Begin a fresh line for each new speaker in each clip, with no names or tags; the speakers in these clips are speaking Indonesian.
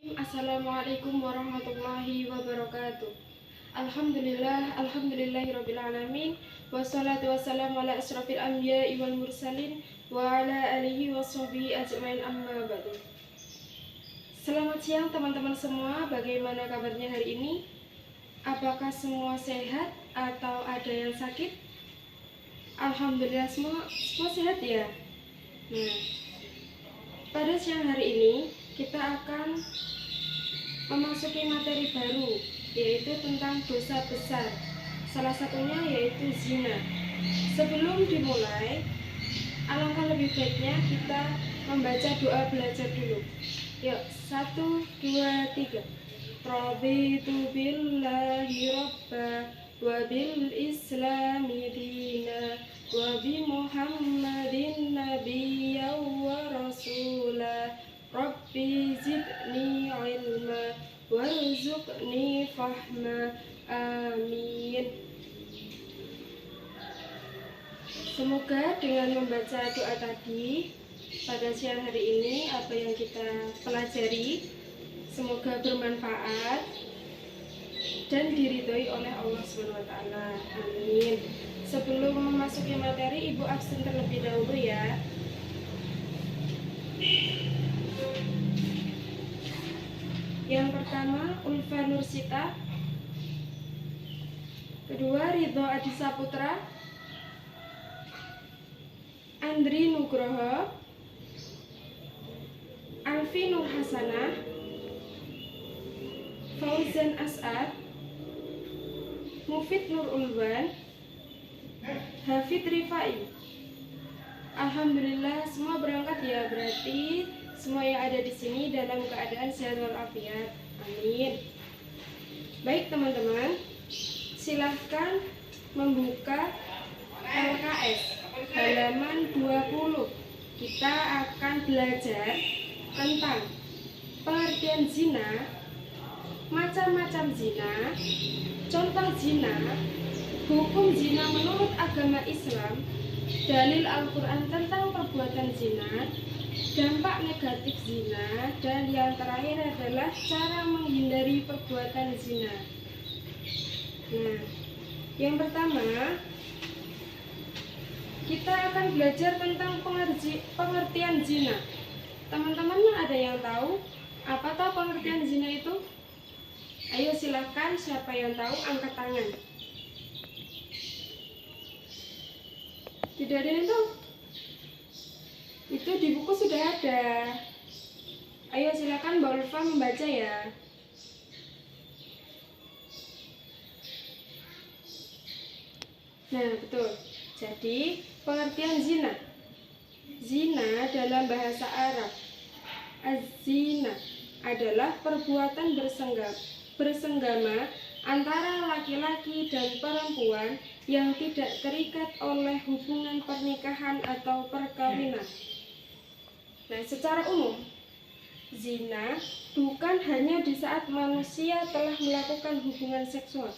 Assalamualaikum warahmatullahi wabarakatuh. Alhamdulillahirabbil alamin. Wassalatu wassalamu ala asrofil anbiya'i wal mursalin wa ala alihi washabihi ajmain, amma ba'du. Selamat siang teman-teman semua. Bagaimana kabarnya hari ini? Apakah semua sehat atau ada yang sakit? Alhamdulillah semua sehat ya. Nah, pada siang hari ini kita akan memasuki materi baru, yaitu tentang dosa besar. Salah satunya yaitu zina. Sebelum dimulai, alangkah lebih baiknya kita membaca doa belajar dulu. Yuk, 1, 2, 3. Raditu billahi robba wa bil islami dina wa bi muhammadin nabiyya wa rasula. Rabbi zidni ilma warzuqni fahma, amin. Semoga dengan membaca doa tadi pada siang hari ini, apa yang kita pelajari semoga bermanfaat dan diridhoi oleh Allah SWT. Amin. Sebelum memasuki materi, Ibu absen terlebih dahulu ya. Yang pertama Ulfa Nursita, kedua Ridho Adi Saputra, Andri Nugroho, Alfi Nur Hasanah, Fauzan As'ad, Mufid Nur Ulwan, Hafid Rifai. Alhamdulillah semua berangkat ya, berarti semua yang ada di sini dalam keadaan sehat walafiat. Amin. Baik teman-teman, silahkan membuka LKS halaman 20. Kita akan belajar tentang pengertian zina, macam-macam zina, contoh zina, hukum zina menurut agama Islam, dalil Al-Quran tentang perbuatan zina, dampak negatif zina, dan yang terakhir adalah cara menghindari perbuatan zina. Nah, yang pertama kita akan belajar tentang pengertian zina. Teman-teman ada yang tahu apa tahu pengertian zina itu? Ayo silahkan, siapa yang tahu angkat tangan. Tidak ada yang tahu? Itu di buku sudah ada. Ayo silakan Mbak Ulfa membaca ya. Nah, betul. Jadi, pengertian zina. Zina dalam bahasa Arab, az-zina, adalah perbuatan bersenggama antara laki-laki dan perempuan yang tidak terikat oleh hubungan pernikahan atau perkawinan. Nah, secara umum, zina bukan hanya di saat manusia telah melakukan hubungan seksual,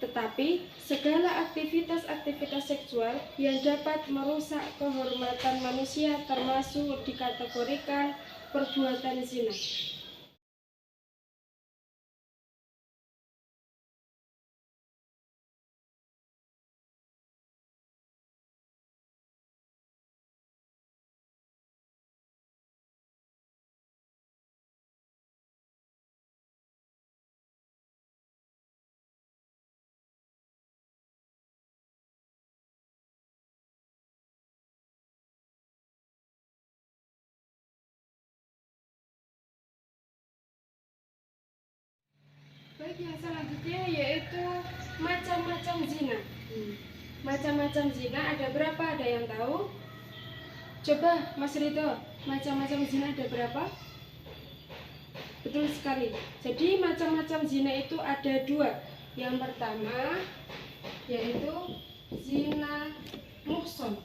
tetapi segala aktivitas seksual yang dapat merusak kehormatan manusia termasuk dikategorikan perbuatan zina. Baik, yang selanjutnya yaitu macam-macam zina. Macam-macam zina ada berapa? Ada yang tahu? Coba Mas Ridho, macam-macam zina ada berapa? Betul sekali. Jadi macam-macam zina itu ada dua. Yang pertama yaitu zina muhson.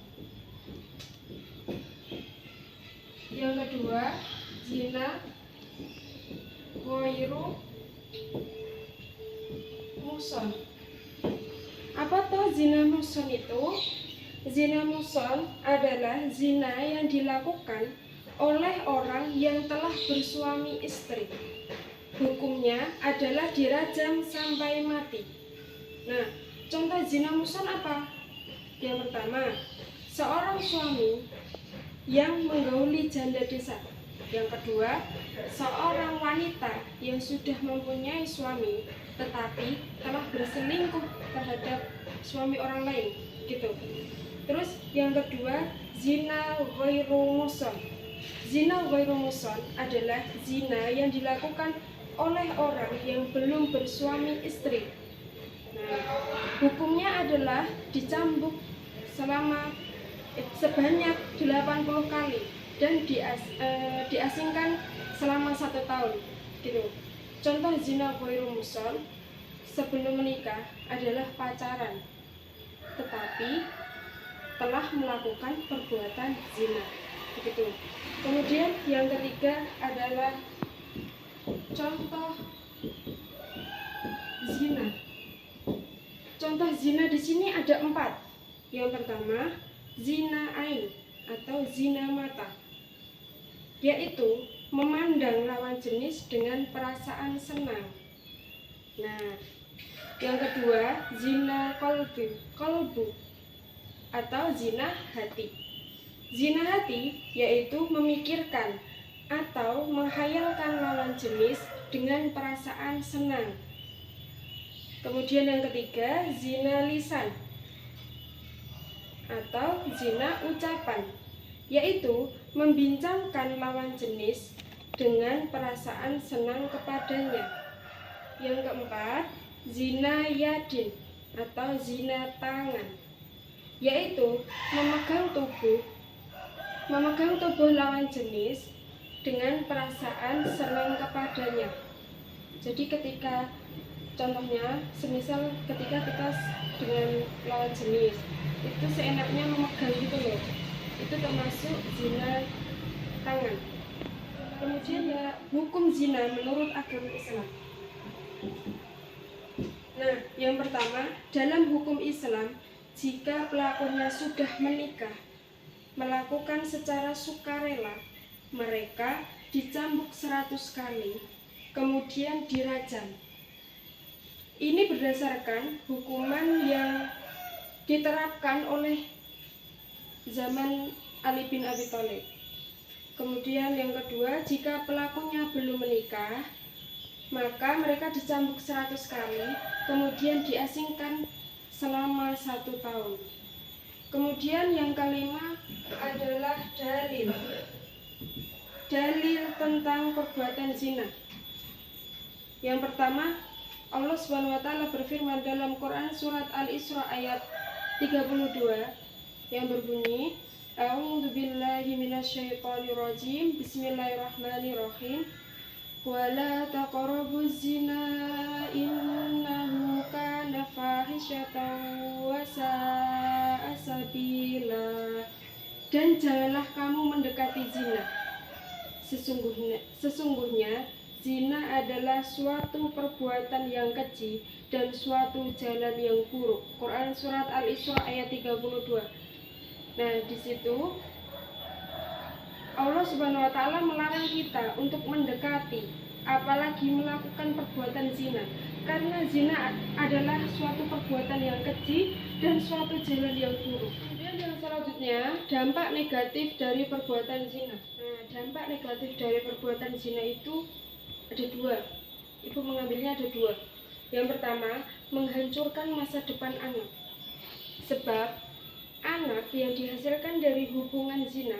Yang kedua zina ghairu muhson. Apa tuh zina muhson itu? Zina muhson adalah zina yang dilakukan oleh orang yang telah bersuami istri. Hukumnya adalah dirajam sampai mati. Nah, contoh zina muhsan apa? Yang pertama, seorang suami yang menggauli janda desa. Yang kedua, seorang wanita yang sudah mempunyai suami tetapi telah berselingkuh terhadap suami orang lain, gitu. Terus yang kedua, zina ghairu muhsan. Zina ghairu muhsan adalah zina yang dilakukan oleh orang yang belum bersuami istri. Nah, hukumnya adalah dicambuk sebanyak 80 kali dan diasingkan selama 1 tahun, gitu. Contoh zina ghairu muhsan sebelum menikah adalah pacaran tetapi telah melakukan perbuatan zina, begitu. Kemudian yang ketiga adalah contoh zina. Contoh zina di sini ada 4. Yang pertama, zina ain atau zina mata, yaitu memandang lawan jenis dengan perasaan senang. Nah, yang kedua, zina kolbu atau zina hati. Zina hati yaitu memikirkan atau menghayalkan lawan jenis dengan perasaan senang. Kemudian yang ketiga, zina lisan atau zina ucapan, yaitu membincangkan lawan jenis dengan perasaan senang kepadanya. Yang keempat, zina yadin atau zina tangan, yaitu memegang tubuh lawan jenis dengan perasaan senang kepadanya. Jadi ketika contohnya, semisal ketika kita dengan lawan jenis itu seenaknya memegang gitu loh, itu termasuk zina tangan. Kemudian ya, hukum zina menurut agama Islam. Nah, yang pertama, dalam hukum Islam, jika pelakunya sudah menikah, melakukan secara sukarela, mereka dicambuk 100 kali, kemudian dirajam. Ini berdasarkan hukuman yang diterapkan oleh zaman Ali bin Abi Thalib. Kemudian yang kedua, jika pelakunya belum menikah, maka mereka dicambuk 100 kali, kemudian diasingkan selama 1 tahun. Kemudian yang kelima adalah dalil tentang perbuatan zina. Yang pertama, Allah SWT berfirman dalam Quran surat Al-Isra ayat 32 yang berbunyi, A'udzubillahi minasyaitonirrajim, Bismillahirrahmanirrahim, wala taqrabuz zina innahu kana fahisyatan wa sa'a sabila. Dan janganlah kamu mendekati zina. Sesungguhnya zina adalah suatu perbuatan yang keji dan suatu jalan yang buruk. Quran surat Al-Isra ayat 32. Nah, di situ Allah Subhanahu wa taala melarang kita untuk mendekati, apalagi melakukan perbuatan zina. Karena zina adalah suatu perbuatan yang keji dan suatu jalan yang buruk. Kemudian yang selanjutnya, dampak negatif dari perbuatan zina. Nah, dampak negatif dari perbuatan zina itu ada 2. Ibu mengambilnya ada 2. Yang pertama, menghancurkan masa depan anak. Sebab anak yang dihasilkan dari hubungan zina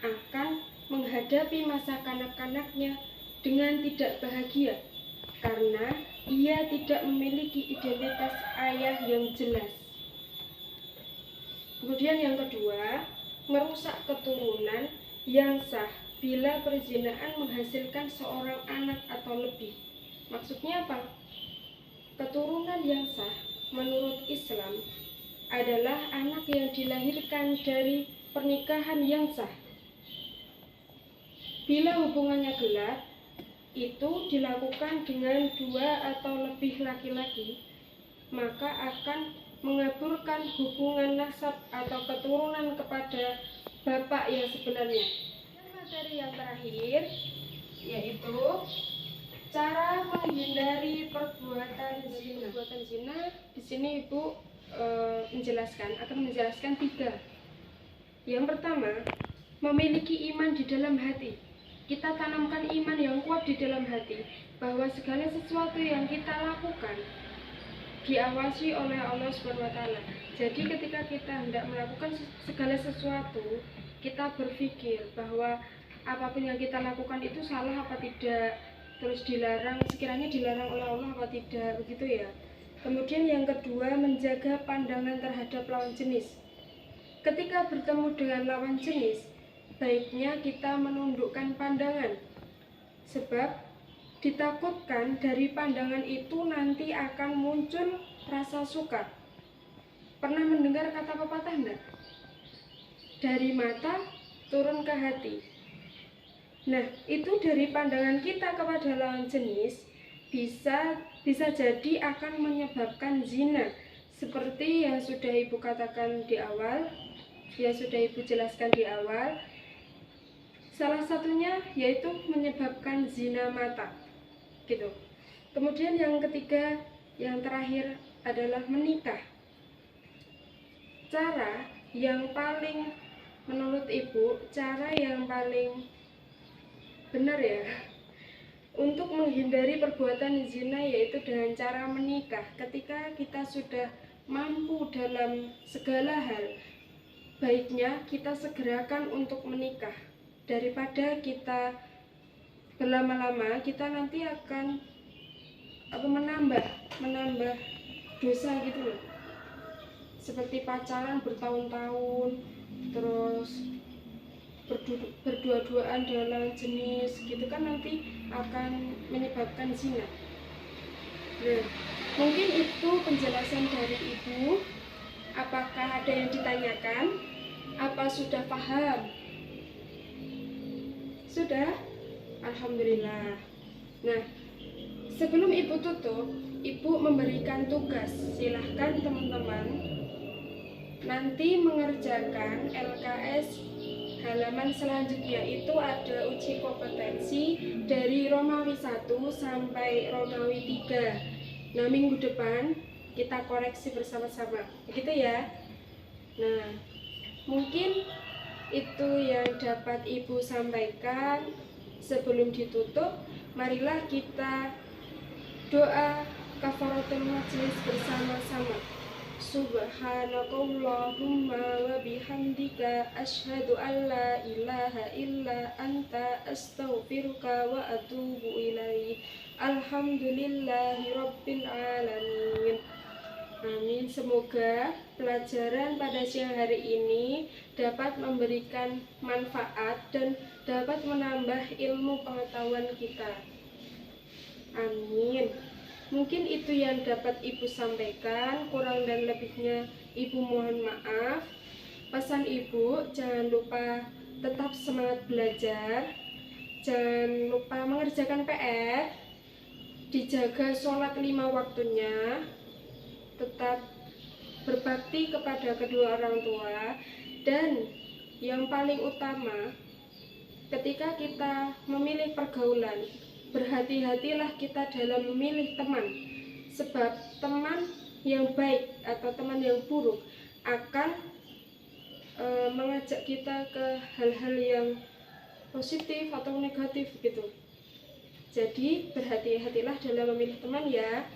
akan menghadapi masa kanak-kanaknya dengan tidak bahagia karena ia tidak memiliki identitas ayah yang jelas. Kemudian yang kedua, merusak keturunan yang sah bila perzinaan menghasilkan seorang anak atau lebih. Maksudnya apa? Keturunan yang sah menurut Islam adalah anak yang dilahirkan dari pernikahan yang sah. Bila hubungannya gelap, itu dilakukan dengan 2 atau lebih laki-laki, maka akan mengaburkan hubungan nasab atau keturunan kepada bapak yang sebenarnya. materi yang terakhir, yaitu cara menghindari perbuatan zina. Perbuatan zina di sini Ibu akan menjelaskan 3. Yang pertama, memiliki iman di dalam hati. Kita tanamkan iman yang kuat di dalam hati bahwa segala sesuatu yang kita lakukan diawasi oleh Allah SWT. Jadi ketika kita hendak melakukan segala sesuatu, kita berpikir bahwa apapun yang kita lakukan itu salah apa tidak, terus dilarang, sekiranya dilarang oleh Allah apa tidak, begitu ya. Kemudian yang kedua, menjaga pandangan terhadap lawan jenis. Ketika bertemu dengan lawan jenis, baiknya kita menundukkan pandangan, sebab ditakutkan dari pandangan itu nanti akan muncul rasa suka. Pernah mendengar kata pepatah enggak? Dari mata turun ke hati. Nah, itu dari pandangan kita kepada lawan jenis bisa jadi akan menyebabkan zina. Seperti yang sudah Ibu katakan di awal, yang sudah Ibu jelaskan di awal, salah satunya yaitu menyebabkan zina mata, gitu. Kemudian yang ketiga, yang terakhir adalah menikah. Cara yang paling, menurut Ibu, cara yang paling benar ya untuk menghindari perbuatan zina yaitu dengan cara menikah. Ketika kita sudah mampu dalam segala hal, baiknya kita segerakan untuk menikah. Daripada kita berlama-lama, kita nanti akan menambah dosa gitu loh. Seperti pacaran bertahun-tahun, terus berdua-duaan dengan lawan jenis, gitu kan nanti akan menyebabkan zina. Nah, mungkin itu penjelasan dari Ibu. Apakah ada yang ditanyakan? Apa sudah paham? Sudah? Alhamdulillah. Nah, sebelum Ibu tutup, Ibu memberikan tugas. Silahkan teman-teman nanti mengerjakan LKS halaman selanjutnya. Itu ada uji kompetensi dari Romawi 1 sampai Romawi 3. Nah, minggu depan kita koreksi bersama-sama, begitu ya. Nah, mungkin itu yang dapat Ibu sampaikan. Sebelum ditutup, marilah kita doa kafaratul majlis bersama-sama. Subhanakallahumma wa bihamdika asyhadu an la ilaha illa anta astaghfiruka wa atubu ilaik. Alhamdulillahi rabbil alamin. Amin. Semoga pelajaran pada siang hari ini dapat memberikan manfaat dan dapat menambah ilmu pengetahuan kita. Amin. Mungkin itu yang dapat Ibu sampaikan. Kurang dan lebihnya Ibu mohon maaf. Pesan Ibu, jangan lupa tetap semangat belajar, jangan lupa mengerjakan PR, dijaga sholat 5 waktunya, tetap berbakti kepada kedua orang tua, dan yang paling utama, ketika kita memilih pergaulan, berhati-hatilah kita dalam memilih teman, sebab teman yang baik atau teman yang buruk akan mengajak kita ke hal-hal yang positif atau negatif gitu. Jadi berhati-hatilah dalam memilih teman ya.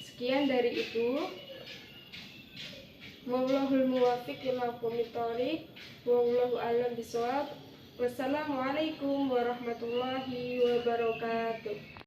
Sekian dari Ibu. Wallahul muwaffiq ila aqwamit thoriq. Wallahu a'lam bishawab. Wassalamualaikum warahmatullahi wabarakatuh.